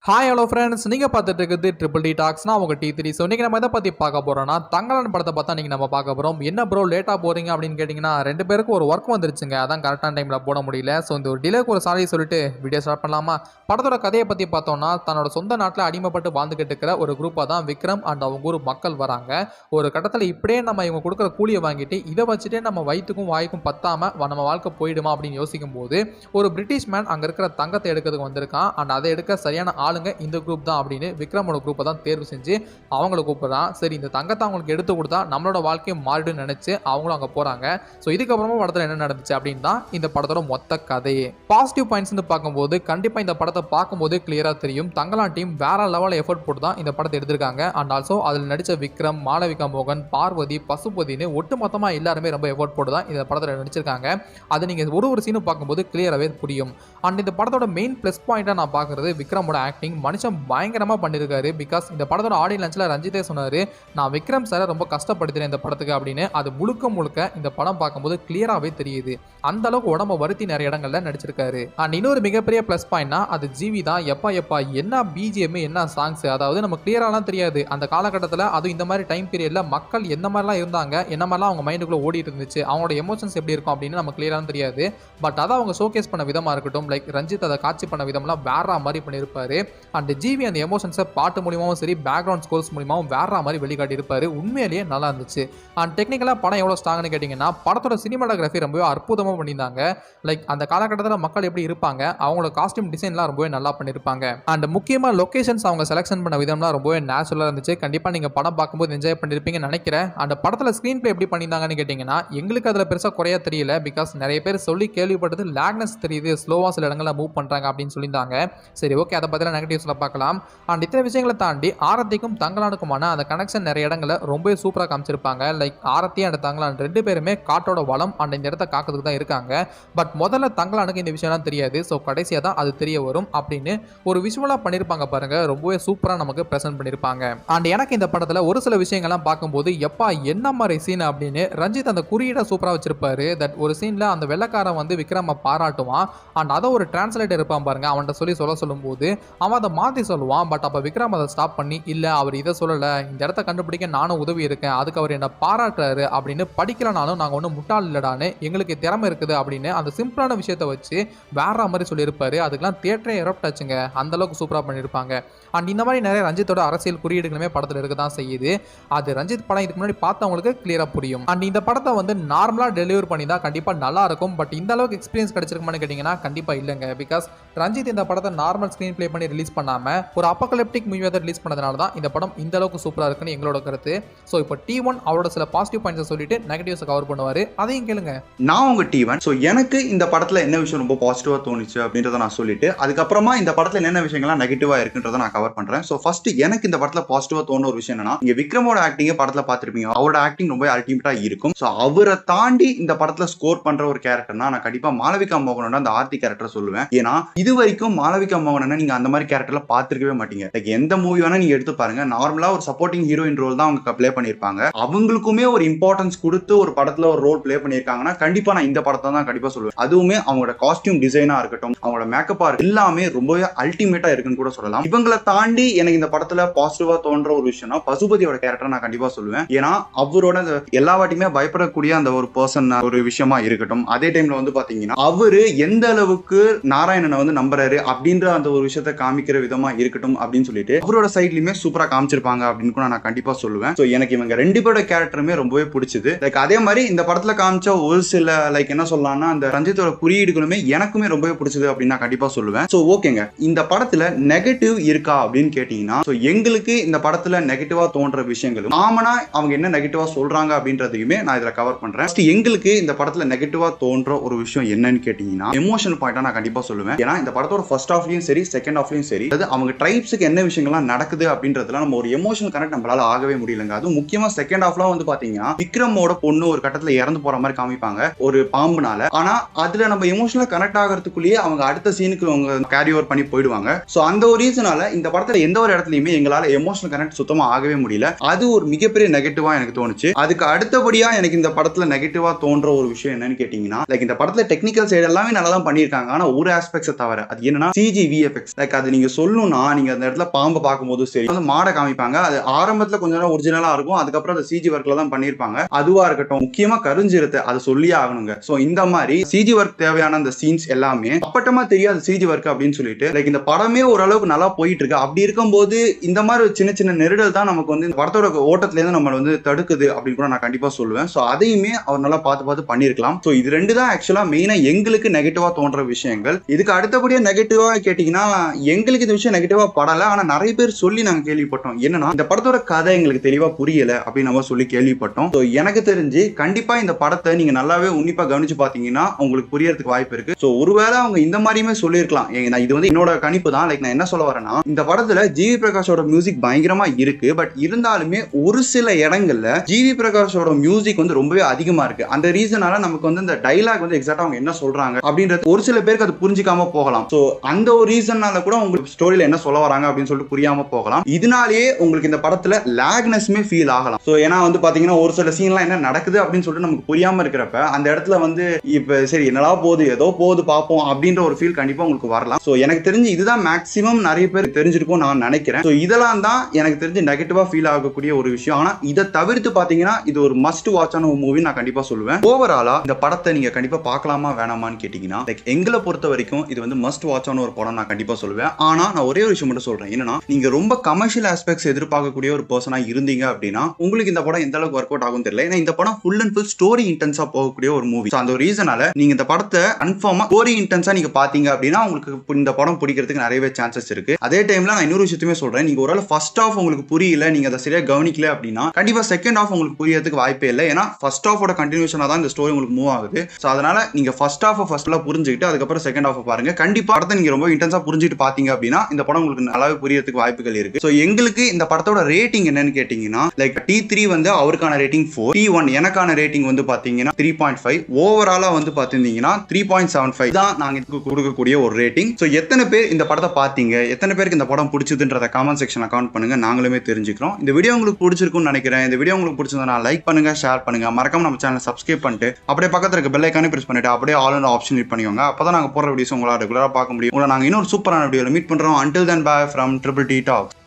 Hi hello friends, நீங்கள் பார்த்துட்டு இருக்குது ட்ரிபிள் டி டாக்ஸ்னா உங்கள் T3. ஸோ இன்றைக்கி நம்ம எதை பற்றி பார்க்க போகிறோம்னா, தங்கலான் படத்தை பார்த்தா நீங்கள் நம்ம பார்க்க போகிறோம். என்ன ப்ரோ லேட்டாக போகிறீங்க அப்படின்னு கேட்டிங்கன்னா, ரெண்டு பேருக்கு ஒரு ஒர்க் வந்துருச்சுங்க, அதான் கரெக்டான டைமில் போட முடியல. ஸோ இந்த ஒரு டிலேக்கு ஒரு சாரி சொல்லிட்டு வீடியோ ஸ்டார்ட் பண்ணலாமா? படத்தோட கதையை பற்றி பார்த்தோம்னா, தன்னோட சொந்த நாட்டில் அடிமைப்பட்டு வாழ்ந்துக்கிட்டு இருக்கிற ஒரு குரூப்பாக தான் விக்ரம் அண்ட் அவங்க ஊர் மக்கள் வராங்க. ஒரு கட்டத்தில் இப்படியே நம்ம இவங்க கொடுக்குற கூலியை வாங்கிட்டு இதை வச்சுட்டே நம்ம வயிற்றுக்கும் வாய்க்கும் பத்தாமல் நம்ம வாழ்க்கை போயிடுமா அப்படின்னு யோசிக்கும் போது, ஒரு பிரிட்டிஷ் மேன் அங்கே இருக்கிற தங்கத்தை எடுக்கிறதுக்கு வந்திருக்கான். அண்ட் அதை எடுக்க சரியான ஆளுங்க இந்த குரூப் தான் அப்படின்னு விக்ரமோட குரூப்பை தான் தேர்வு செஞ்சு அவங்களை கூப்பிடுறான். சரி, இந்த தங்கத்தை அவங்களுக்கு எடுத்து கொடுத்தா நம்மளோட வாழ்க்கையை மாறிடுன்னு நினைச்சு அவங்களும் அங்கே போறாங்க. ஸோ இதுக்கப்புறமா படத்தில் என்ன நடந்துச்சு அப்படின்னு தான் இந்த படத்தோட மொத்த கதையே. பாசிட்டிவ் பாயிண்ட்ஸ் பார்க்கும்போது கண்டிப்பாக இந்த படத்தை பார்க்கும்போது கிளியராக தெரியும், தங்கலான் டீம் வேற லெவலில் எஃபர்ட் போட்டு தான் இந்த படத்தை எடுத்திருக்காங்க. அண்ட் ஆல்சோ அதில் நடித்த விக்ரம், மாளவிகா மோகன், பார்வதி, பசுபதினு ஒட்டுமொத்தமாக எல்லாருமே ரொம்ப எஃபர்ட் போட்டு தான் இந்த படத்தில் நடிச்சிருக்காங்க. அது நீங்கள் ஒரு சீனும் பார்க்கும்போது கிளியராகவே புரியும். அண்ட் இந்த படத்தோட மெயின் ப்ளஸ் பாயிண்டாக நான் பார்க்குறது விக்ரமோட ஆக்டிங். மனுஷன் பயங்கரமாக பண்ணியிருக்காரு. பிகாஸ் இந்த படத்தோட ஆடியோ லான்ச்சில் ரஞ்சிதே சொன்னார், நான் விக்ரம் சாரை ரொம்ப கஷ்டப்படுத்துறேன் இந்த படத்துக்கு அப்படின்னு. அது முழுக்க இந்த படம் பார்க்கும்போது கிளியராகவே தெரியுது. அந்த அளவுக்கு உடம்ப வருத்தி நிறைய இடங்கள்ல நடிச்சிருக்காரு. அண்ட் இன்னொரு மிகப்பெரிய ப்ளஸ் பாயிண்ட்னா அது ஜிவி தான். எப்பா என்ன பிஜிஎம், என்ன சாங்ஸ், அதாவது நம்ம கிளியராலாம் தெரியாது அந்த காலகட்டத்தில். அதுவும் இந்த மாதிரி டைம் பீரியட்ல மக்கள் எந்த மாதிரிலாம் இருந்தாங்க, என்ன மாதிரிலாம் அவங்க மைண்டுக்குள்ள ஓடிட்டு இருந்துச்சு, அவங்களோட எமோஷன்ஸ் எப்படி இருக்கும் அப்படின்னு நம்ம கிளியராக தெரியாது. பட் அதை அவங்க ஷோகேஸ் பண்ண விதமாக இருக்கட்டும், லைக் ரஞ்சித் அதை காட்சி பண்ண விதம்லாம் வேற மாதிரி பண்ணியிருப்பாரு. அண்ட் ஜிவி அந்த எமோஷன்ஸை பாட்டு மூலியமாகவும் சரி, பேக்ரவுண்ட் ஸ்கோர்ஸ் மூலியமாகவும் வேற மாதிரி வெளிக்காட்டியிருப்பாரு. உண்மையிலேயே நல்லா இருந்துச்சு. அண்ட் டெக்னிக்கலாக படம் எவ்வளோ ஸ்ட்ராங்னு கேட்டிங்கன்னா, படத்தோட சினிமாட்டோகிராஃபி ரொம்பவே அற்புதமாக பண்ணியிருந்தாங்க. லைக் அந்த காலகட்டத்தில் மக்கள் எப்படி இருப்பாங்க, அவங்களோட காஸ்டியூம் டிசைன்லாம் ரொம்பவே நல்லா பண்ணியிருப்பாங்க. அண்ட் முக்கியமாக லொக்கேஷன்ஸ் அவங்க செலக்ஷன் பண்ண விதம்லாம் ரொம்பவே நேச்சுரலாக இருந்துச்சு. கண்டிப்பாக நீங்கள் படம் பார்க்கும்போது என்ஜாய் பண்ணியிருப்பீங்கன்னு நினைக்கிறேன். அந்த படத்தில் ஸ்க்ரீன் பிளே எப்படி பண்ணியிருந்தாங்கன்னு கேட்டிங்கன்னா, எங்களுக்கு அதில் பெருசாக குறையா தெரியல. பிகாஸ் நிறைய பேர் சொல்லி கேள்விப்பட்டது லேக்னஸ் தெரியுது, ஸ்லோவாக சில இடங்களில் மூவ் பண்ணுறாங்க அப்படின்னு சொல்லியிருந்தாங்க. சரி, ஓகே, அதை பற்றின நெகட்டிவ்ஸில் பார்க்கலாம். அண்ட் இத்தனை விஷயங்களை தாண்டி ஆரத்திக்கும் தங்கலானுக்குமான அந்த கனெக்ஷன் நிறைய இடங்களை ரொம்ப சூப்பராக காமிச்சிருப்பாங்க. லைக் ஆரத்தி அண்ட் தங்கலான் ரெண்டு பேருமே காட்டோட வளம் அண்ட் இந்த இடத்த காக்கிறதுக்கு தான் இருக்காங்க. பட் முதல்ல தங்கலானுக்கு இந்த விஷயம்லாம் தெரியாது. ஸோ கடைசியாக தான் அது தெரிய வரும் அப்படின்னு ஒரு விஷுவலாக பண்ணியிருப்பாங்க பாருங்க. ரொம்பவே சூப்பராக நமக்கு ப்ரெசென்ட் பண்ணியிருப்பாங்க. அண்ட் எனக்கு இந்த படத்தில் ஒரு சில விஷயங்கள்லாம் பார்க்கும்போது எப்பா என்ன மாதிரி சீன் அப்படின்னு ரஞ்சித் அந்த குறியீடை சூப்பராக வச்சிருப்பாரு. தட் ஒரு சீனில் அந்த வெள்ளக்காரன் வந்து விக்ரம பாராட்டுவான். அண்ட் அதை ஒரு டிரான்ஸ்லேட்டர் இருப்பான் பாருங்க, அவன்கிட்ட சொல்லும் போது அவன் அதை மாற்றி சொல்லுவான். பட் அப்போ விக்ரம் அதை ஸ்டாப் பண்ணி, இல்லை அவர் இதை சொல்லலை, இந்த இடத்த கண்டுபிடிக்க நானும் உதவி இருக்கேன், அதுக்கு அவர் என்ன பாராட்டுறாரு அப்படின்னு, படிக்கலனாலும் நாங்கள் ஒன்றும் முட்டாள் இல்லடான்னு, எங்களுக்கு திறமை இருக்குது அப்படின்னு அந்த சிம்பிளான விஷயத்தை வச்சு வேற மாதிரி சொல்லியிருப்பாரு. அதுக்கெல்லாம் தியேட்டரே எரப்ட் ஆச்சுங்க, அந்த அளவுக்கு சூப்பராக பண்ணியிருப்பாங்க. அண்ட் இந்த மாதிரி நிறைய ரஞ்சித்தோட அரசியல் குறியீடுகளுமே படத்தில் இருக்க தான் செய்யுது. அது ரஞ்சித் படம் இதுக்கு முன்னாடி பார்த்தவங்களுக்கு கிளியராக புரியும். அண்ட் இந்த படத்தை வந்து நார்மலாக டெலிவர் பண்ணி தான் கண்டிப்பாக நல்லா இருக்கும். பட் இந்த அளவுக்கு எக்ஸ்பீரியன்ஸ் கிடைச்சிருக்குமான்னு கேட்டிங்கன்னா கண்டிப்பாக இல்லைங்க. பிகாஸ் ரஞ்சித் இந்த படத்தை நார்மல் ஸ்க்ரீன் பிளே பண்ணி ரிலீஸ் பண்ணாமல் ஒரு அப்போகலிப்டிக் மூவியை ரிலீஸ் பண்ணதுனால தான் இந்த படம் இந்த அளவுக்கு சூப்பராக இருக்குன்னு எங்களோட கருத்து. ஸோ இப்போ T1 அவரோட சில பாசிட்டிவ் பாயிண்ட்ஸை சொல்லிட்டு நெகட்டிவ்ஸை கவர் பண்ணுவார், அதையும் கேளுங்க. நான் உங்க T1. ஸோ எனக்கு இந்த படத்தில் என்ன விஷயம் ரொம்ப பாசிட்டிவாக தோணுச்சு அப்படின்றத நான் சொல்லிட்டு அதுக்கப்புறமா இந்த படத்தில் என்னென்ன விஷயங்கள்லாம் நெகட்டிவாக இருக்குன்றதை நான் கவர் பண்ணுறேன். ஸோ ஃபர்ஸ்ட் எனக்கு இந்த படத்தில் பாசிட்டிவாக தோணுன ஒரு விஷயம் என்னன்னா, இங்கே விக்ரமோட ஆக்டிங்கை படத்தில் பார்த்துருப்பீங்க, அவரோட ஆக்டிங் ரொம்ப அல்டிமேட்டாக இருக்கும். ஸோ அவரை தாண்டி இந்த படத்தில் ஸ்கோர் பண்ணுற ஒரு கேரக்டர்னா நான் கண்டிப்பாக மாளவிகா மோகனோட அந்த ஆர்த்தி கேரக்டர் சொல்லுவேன். ஏன்னா இது வரைக்கும் மாளவிகா மோகனை நீங்க அந்த மாதிரி கேரக்டர்ல பார்த்துருக்கவே மாட்டீங்க. லைக் எந்த மூவி வேணா நீங்க எடுத்து பாருங்க, நார்மலா ஒரு சப்போர்ட்டிங் ஹீரோயின் ரோல் தான் அவங்க ப்ளே பண்ணிருப்பாங்க. அவங்களுக்குமே ஒரு இம்பார்ட்டன்ஸ் கொடுத்து ஒரு படத்துல ஒரு ரோல் ப்ளே பண்ணிருக்காங்கன்னா கண்டிப்பா நான் இந்த படத்தை தான் கண்டிப்பா சொல்லுவேன். அதுவுமே அவங்களோட காஸ்டியூம் டிசைனா இருக்கட்டும், அவங்களோட மேக்கப்பா எல்லாமே ரொம்பவே அல்டிமேட்டா இருக்குன்னு கூட சொல்லலாம். இவங்களை தாண்டி எனக்கு இந்த படத்துல பாசிட்டிவா தோன்ற ஒரு விஷயம்னா பசுபதியோட கேரக்டர் நான் கண்டிப்பா சொல்லுவேன். ஏன்னா அவரோட எல்லா வாட்டியுமே பயப்படக்கூடிய அந்த ஒரு பர்சன் ஒரு விஷயமா இருக்கட்டும், அதே டைம்ல வந்து பாத்தீங்கன்னா அவரு எந்த அளவுக்கு நாராயணனை வந்து நம்புறாரு அப்படின்ற அந்த ஒரு விஷயத்தை காமிக்கிற விதமா இருக்கட்டும் அப்படின்னு சொல்லிட்டு அவரோட சைட்லயுமே சூப்பரா காமிச்சிருப்பாங்க அப்படின்னு கூட நான் கண்டிப்பா சொல்லுவேன். சோ எனக்கு இவங்க ரெண்டு பேரோட கேரக்டருமே ரொம்பவே பிடிச்சது. லைக் அதே மாதிரி இந்த படத்துல காமிச்ச ஒரு சில லைக் என்ன சொல்லலாம்னா அந்த ரஞ்சித்தோட குறியீடுகளுமே எனக்குமே ரொம்பவே பிடிச்சது அப்படின்னு நான் கண்டிப்பா சொல்லுவேன். சோ ஓகேங்க, இந்த படத்துல நெகட்டிவ் இருக்கா அப்படின்னு கேட்டீங்கன்னா, சோ எங்களுக்கு இந்த படத்துல நெகட்டிவா தோன்ற விஷயங்களும் ஆமனா அவங்க என்ன நெகட்டிவா சொல்றாங்க அப்படின்றதையுமே நான் இதுல கவர் பண்றேன். எங்களுக்கு இந்த படத்துல நெகட்டிவா தோன்ற ஒரு விஷயம் என்னன்னு கேட்டீங்கன்னா எமோஷனல் பாயிண்டா நான் கண்டிப்பா சொல்லுவேன். ஏன்னா இந்த படத்தோட ஃபர்ஸ்ட் ஹாஃப்லயும் சரி செகண்ட் ஹாஃப்லயும் சரி, அது அவங்க ட்ரைப்ஸுக்கு என்ன விஷயங்கள்லாம் நடக்குது அப்படின்றதுல நம்ம ஒரு எமோஷனல் கனெக்ட் நம்மளால ஆகவே முடியலங்க. அதுவும் முக்கியமா செகண்ட் ஹாஃப்லாம் வந்து பாத்தீங்கன்னா விக்ரமோட பொண்ணு ஒரு கட்டத்துல இறந்து போற மாதிரி காமிப்பாங்க ஒரு பாம்புனால. ஆனா அதுல நம்ம எமோஷனலா கனெக்ட் ஆகிறதுக்குள்ளேயே அவங்க அடுத்த சீனுக்கு அவங்க கேரி ஓவர் பண்ணி போயிடுவாங்க. சோ அந்த ஒரு ரீசனால இந்த படத்துல எந்த ஒரு இடத்துலயுமே எங்களால எமோஷனல் கனெக்ட் சுத்தமா ஆகவே முடியல. அது ஒரு மிகப்பெரிய நெகட்டிவா எனக்கு தோணுச்சு. அதுக்கு அடுத்தபடியா எனக்கு இந்த படத்துல நெகட்டிவா தோன்ற ஒரு விஷயம் என்னன்னு கேட்டீங்கன்னா, லைக் இந்த படத்துல டெக்னிக்கல் சைடு எல்லாமே நல்லா தான் பண்ணியிருக்காங்க. ஆனா ஒரு ஆஸ்பெக்ட்ஸை தவிர அது என்னன்னா CG VFX. லைக் அது அது நீங்க சொல்லணும்னா நீங்க அந்த இடத்துல பாம்பை பார்க்கும்போது சரி வந்து மாடை காமிப்பாங்க. அது ஆரம்பத்துல கொஞ்ச நேரம் ஒரிஜினலா இருக்கும். அதுக்கப்புறம் அந்த சிஜி ஒர்க்ல தான் பண்ணிருப்பாங்க. அதுவா இருக்கட்டும், முக்கியமா கருஞ்சிருத்தை அதை சொல்லியே ஆகணுங்க. சோ இந்த மாதிரி சிஜி ஒர்க் தேவையான அந்த சீன்ஸ் எல்லாமே அப்பட்டமா தெரியாது சிஜி ஒர்க் அப்படின்னு சொல்லிட்டு லைக் இந்த படமே ஓரளவுக்கு நல்லா போயிட்டு இருக்கு. அப்படி இருக்கும்போது இந்த மாதிரி சின்ன சின்ன நெருடல் தான் நமக்கு வந்து இந்த படத்தோட ஓட்டத்துல இருந்து நம்ம வந்து தடுக்குது அப்படின்னு கூட நான் கண்டிப்பா சொல்லுவேன். சோ அதையுமே அவர் நல்லா பார்த்து பண்ணிருக்கலாம். சோ இது ரெண்டு தான் ஆக்சுவலா மெயினா எங்களுக்கு நெகட்டிவா தோன்ற விஷயங்கள். இதுக்கு அடுத்தபடியா நெகட்டிவா கேட்டீங்கன்னா எங்களுக்கு இந்த விஷயம் நெகட்டிவா படல. ஆனா நிறைய பேர் சொல்லி நாங்க கேள்விப்பட்டோம். என்னன்னா இந்த படத்தோட கதை எங்களுக்கு தெளிவா புரியல அப்படின்னு நம்ம சொல்லி கேள்விப்பட்டோம். சோ எனக்கு தெரிஞ்சு கண்டிப்பா இந்த படத்தை நீங்க நல்லாவே உன்னிப்பா கவனிச்சு பாத்தீங்கன்னா உங்களுக்கு புரியறதுக்கு வாய்ப்பு இருக்கு. சோ ஒருவேளை அவங்க இந்த மாதிரியுமே சொல்லிருக்கலாம். இது வந்து என்னோட கணிப்பு தான். லைக் நான் என்ன சொல்ல வரேன்னா இந்த படத்துல ஜிவி பிரகாஷோட மியூசிக் பயங்கரமா இருக்கு. பட் இருந்தாலுமே ஒரு சில இடங்கள்ல ஜிவி பிரகாஷோட மியூசிக் வந்து ரொம்பவே அதிகமா இருக்கு. அந்த ரீசனால நமக்கு வந்து இந்த டைலாக் வந்து எக்ஸாக்ட்டா அவங்க என்ன சொல்றாங்க அப்படின்றது ஒரு சில பேருக்கு அது புரிஞ்சிக்காம போகலாம். சோ அந்த ஒரு ரீசனால கூட உங்களுக்கு ஸ்டோரியில என்ன சொல்ல வராங்க அப்படின்னு சொல்லிட்டு புரியாம போகலாம். இதனாலேயே உங்களுக்கு இந்த படத்துல லாக்னஸ்மே ஃபீல் ஆகலாம். சோ ஏன்னா வந்து பாத்தீங்கன்னா ஒரு சில சீன்லாம் என்ன நடக்குது அப்படின்னு சொல்லிட்டு நமக்கு புரியாம இருக்கிறப்ப அந்த இடத்துல வந்து இப்ப சரி என்னடா போகுது ஏதோ போகுது பார்ப்போம் அப்படின்ற ஒரு ஃபீல் கண்டிப்பா உங்களுக்கு வரலாம். சோ எனக்கு தெரிஞ்சு இதுதான் மேக்ஸிமம் நிறைய பேர் தெரிஞ்சிருக்கும் நான் நினைக்கிறேன். சோ இதெல்லாம் தான் எனக்கு தெரிஞ்சு நெகட்டிவா ஃபீல் ஆகக்கூடிய ஒரு விஷயம். ஆனா இதை தவிர்த்து பாத்தீங்கன்னா இது ஒரு மஸ்ட் வாட்சான ஒரு மூவி நான் கண்டிப்பா சொல்லுவேன். ஓவராலா இந்த படத்தை நீங்க கண்டிப்பா பார்க்கலாமா வேணாமான்னு கேட்டீங்கன்னா லைக் எங்களை பொறுத்த வரைக்கும் இது வந்து மஸ்ட் வாட்சான ஒரு படம் நான் கண்டிப்பா சொல்லுவேன். ஆனா நான் ஒரே ஒரு விஷயம் மட்டும் சொல்றேன். என்னன்னா நீங்க ரொம்ப கமர்ஷியல் ஆஸ்பெக்ட்ஸ் எதிர்பார்க்கக்கூடிய ஒரு பர்சனா இருந்தீங்க அப்படின்னா உங்களுக்கு இந்த படம் எந்த அளவுக்கு ஒர்க் அவுட் ஆகும் தெரியல. ஏன்னா இந்த படம் ஃபுல் அண்ட் ஃபுல் ஸ்டோரி இன்டென்ஸா போகக்கூடிய ஒரு மூவி. அந்த ஒரு ரீசனால நீங்க இந்த படத்தை கன்ஃபார்மா ஸ்டோரி இன்டென்ஸா நீங்க பாத்தீங்க அப்படின்னா உங்களுக்கு இந்த படம் பிடிக்கிறதுக்கு நிறையவே சான்சஸ் இருக்கு. அதே டைம்ல நான் இன்னொரு விஷயத்தையுமே சொல்றேன். நீங்க ஒரு ஃபர்ஸ்ட் ஹாஃப் உங்களுக்கு புரியல, நீங்க அதை சரியா கவனிக்கல அப்படின்னா கண்டிப்பா செகண்ட் ஹாஃப் உங்களுக்கு புரியறதுக்கு வாய்ப்பே இல்லை. ஏன்னா ஃபர்ஸ்ட் ஹாஃபோட கண்டினியூஷனா தான் இந்த ஸ்டோரி உங்களுக்கு மூவ் ஆகுது. சோ அதனால நீங்க ஃபர்ஸ்ட் ஹாஃப் ஃபர்ஸ்ட்ல புரிஞ்சுக்கிட்டு அதுக்கப்புறம் செகண்ட் ஹாஃப் பாருங்க. கண்டிப்பா படத்தை நீங்க ரொம்ப இன்டென்ஸா புரிஞ்சுட்டு பாத்தீங்க அப்படின்னா இந்த படம் உங்களுக்கு நல்லாவே புரியறதுக்கு வாய்ப்புகள் இருக்கு. சோ எங்களுக்கு இந்த படத்தோட ரேட்டிங் என்னன்னு கேட்டீங்கன்னா லைக் T3 வந்து அவருக்கான ரேட்டிங் 4, T1 எனக்கான ரேட்டிங் வந்து பாத்தீங்கன்னா 3.5, ஓவராலா வந்து பாத்தீங்கன்னா 3.75 தான் நாங்க கொடுக்கக்கூடிய ஒரு ரேட்டிங். சோ எத்தனை பேர் இந்த படத்தை பாத்தீங்க, எத்தனை பேருக்கு இந்த படம் பிடிச்சதுன்றத கமெண்ட் செக்ஷன்ல கமெண்ட் பண்ணுங்க. நாங்களுமே தெரிஞ்சுக்கிறோம். இந்த வீடியோ உங்களுக்கு பிடிச்சிருக்கும்னு நினைக்கிறேன். இந்த வீடியோ உங்களுக்கு பிடிச்சிருந்தா லைக் பண்ணுங்க, ஷேர் பண்ணுங்க, மறக்காம நம்ம சேனலை சப்ஸ்கிரைப் பண்ணிட்டு அப்படியே பக்கத்துல இருக்க பெல் ஐகானை பிரஸ் பண்ணிட்டு அப்படியே ஆல் அண்ட் ஆப்ஷன் கிளிக் பண்ணிக்கோங்க. அப்பதான் நாங்க போற வீடியோஸ் உங்களால ரெகுலரா பார்க்க முடியும். உங்களை நாங்க இன்னொரு சூப்பரான வீடியோல மீட் பண்றோம். Until then, bye from Triple T Talks.